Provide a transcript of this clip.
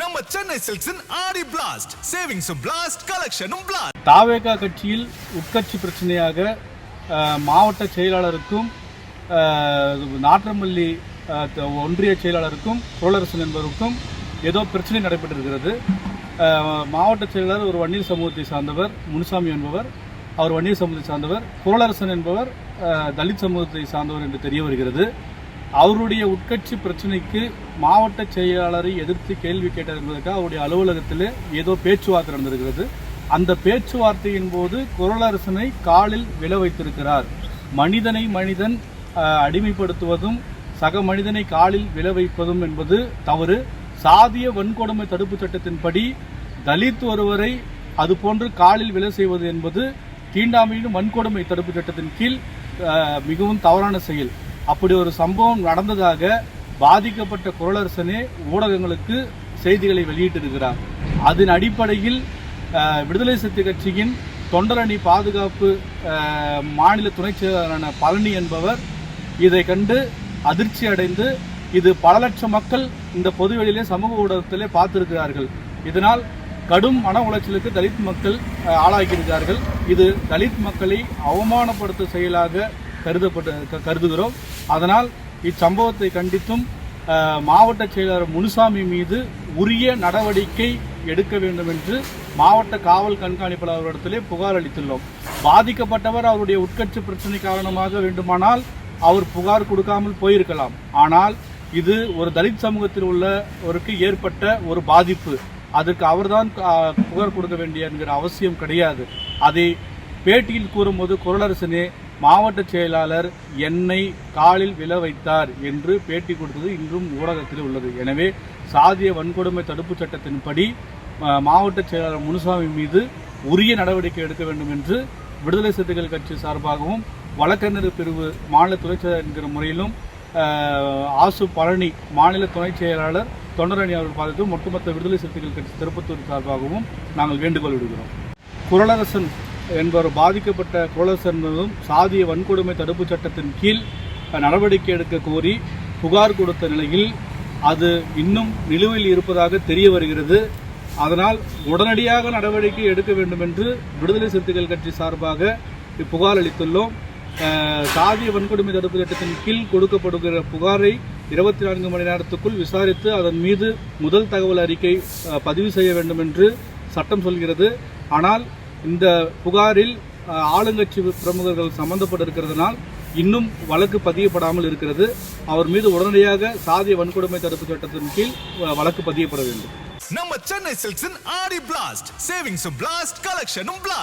நம்ம சென்னை சில்க்ஸின் ஆடி blast சேவிங்ஸும் blast கலெக்ஷனும் blast. தாவேகா கட்சியில் உட்கட்சி பிரச்சனையாக மாவட்ட செயலாளருக்கும் நாற்றமல்லி ஒன்றிய செயலாளருக்கும் புரளரசன் என்பவருக்கும் ஏதோ பிரச்சனை நடைபெற்றிருக்கிறது. மாவட்ட செயலாளர் ஒரு வன்னியர் சமூகத்தை சார்ந்தவர், முனுசாமி என்பவர் அவர் வன்னியர் சமூகத்தை சார்ந்தவர், புரளரசன் என்பவர் தலித் சமூகத்தை சார்ந்தவர் என்று தெரிய வருகிறது. அவருடைய உட்கட்சி பிரச்சனைக்கு மாவட்ட செயலாளரை எதிர்த்து கேள்வி கேட்டார் என்பதற்காக அவருடைய அலுவலகத்தில் ஏதோ பேச்சுவார்த்தை நடந்திருக்கிறது. அந்த பேச்சுவார்த்தையின் போது குரலரசனை காலில் விழ வைத்திருக்கிறார். மனிதனை மனிதன் அடிமைப்படுத்துவதும் சக மனிதனை காலில் விழ வைப்பதும் என்பது தவறு. சாதிய வன்கொடுமை தடுப்பு சட்டத்தின்படி தலித் ஒருவரை அதுபோன்று காலில் விழ செய்வது என்பது தீண்டாமையின் வன்கொடுமை தடுப்பு சட்டத்தின் கீழ் மிகவும் தவறான செயல். அப்படி ஒரு சம்பவம் நடந்ததாக பாதிக்கப்பட்ட குரலரசனே ஊடகங்களுக்கு செய்திகளை வெளியிட்டிருக்கிறார். அதன் அடிப்படையில் விடுதலை சிறுத்தை கட்சியின் தொண்டரணி பாதுகாப்பு மாநில துணைச் செயலாளரான பழனி என்பவர் இதை கண்டு அதிர்ச்சி அடைந்து, இது பல லட்சம் மக்கள் இந்த பொதுவெளியிலே சமூக ஊடகத்திலே பார்த்திருக்கிறார்கள், இதனால் கடும் மன உளைச்சலுக்கு தலித் மக்கள் ஆளாகியிருக்கிறார்கள், இது தலித் மக்களை அவமானப்படுத்தும் செயலாக கருதுகிறோம். அதனால் இச்சம்பவத்தை கண்டித்தும் மாவட்ட செயலாளர் முனுசாமி மீது உரிய நடவடிக்கை எடுக்க வேண்டும் என்று மாவட்ட காவல் கண்காணிப்பாளர் அவரிடத்திலே புகார் அளித்துள்ளோம். பாதிக்கப்பட்டவர் அவருடைய உட்கட்சி பிரச்சனை காரணமாக வேண்டுமானால் அவர் புகார் கொடுக்காமல் போயிருக்கலாம். ஆனால் இது ஒரு தலித் சமூகத்தில் உள்ளவருக்கு ஏற்பட்ட ஒரு பாதிப்பு, அதற்கு அவர்தான் புகார் கொடுக்க வேண்டிய என்கிற அவசியம் கிடையாது. அதை பேட்டியில் கூறும்போது குரலரசனே மாவட்ட செயலாளர் என்னை காலில் விழ வைத்தார் என்று பேட்டி கொடுத்தது இன்றும் ஊடகத்தில் உள்ளது. எனவே சாதிய வன்கொடுமை தடுப்பு சட்டத்தின்படி மாவட்ட செயலாளர் முனுசாமி மீது உரிய நடவடிக்கை எடுக்க வேண்டும் என்று விடுதலை சிறுத்தைகள் கட்சி சார்பாகவும் வழக்கறிஞர் பிரிவு மாநில துணைச் செயலாளர் என்கிற முறையிலும் ஆசு பழனி மாநில துணைச் செயலாளர் தொண்டரணி அவர்கள் பாதித்தும் ஒட்டுமொத்த விடுதலை சிறுத்தைகள் கட்சி திருப்பத்தூர் சார்பாகவும் நாங்கள் வேண்டுகோள் விடுகிறோம். குரலரசன் என்பவர் பாதிக்கப்பட்ட குரலரசன் என்பதும் சாதிய வன்கொடுமை தடுப்பு சட்டத்தின் கீழ் நடவடிக்கை எடுக்க கோரி புகார் கொடுத்த நிலையில் அது இன்னும் நிலுவையில் இருப்பதாக தெரிய வருகிறது. அதனால் உடனடியாக நடவடிக்கை எடுக்க வேண்டும் என்று விடுதலை சிறுத்தைகள் கட்சி சார்பாக புகார் அளித்துள்ளோம். சாதிய வன்கொடுமை தடுப்பு சட்டத்தின் கீழ் கொடுக்கப்படுகிற புகாரை 24 மணி நேரத்துக்குள் விசாரித்து அதன் மீது முதல் தகவல் அறிக்கை பதிவு செய்ய வேண்டும் என்று சட்டம் சொல்கிறது. ஆனால் இந்த புகாரில் ஆளுங்கட்சி பிரமுகர்கள் சம்பந்தப்பட்டிருக்கிறதுனால் இன்னும் வழக்கு பதியப்படாமல் இருக்கிறது. அவர் மீது உடனடியாக சாதிய வன்கொடுமை தடுப்பு சட்டத்தின் கீழ் வழக்கு பதியப்பட வேண்டும். நம்ம சென்னை சில்க்ஸின் ஆடி பிளாஸ்ட் சேவிங்ஸும் பிளாஸ்ட் கலெக்ஷனும் பிளாஸ்ட்.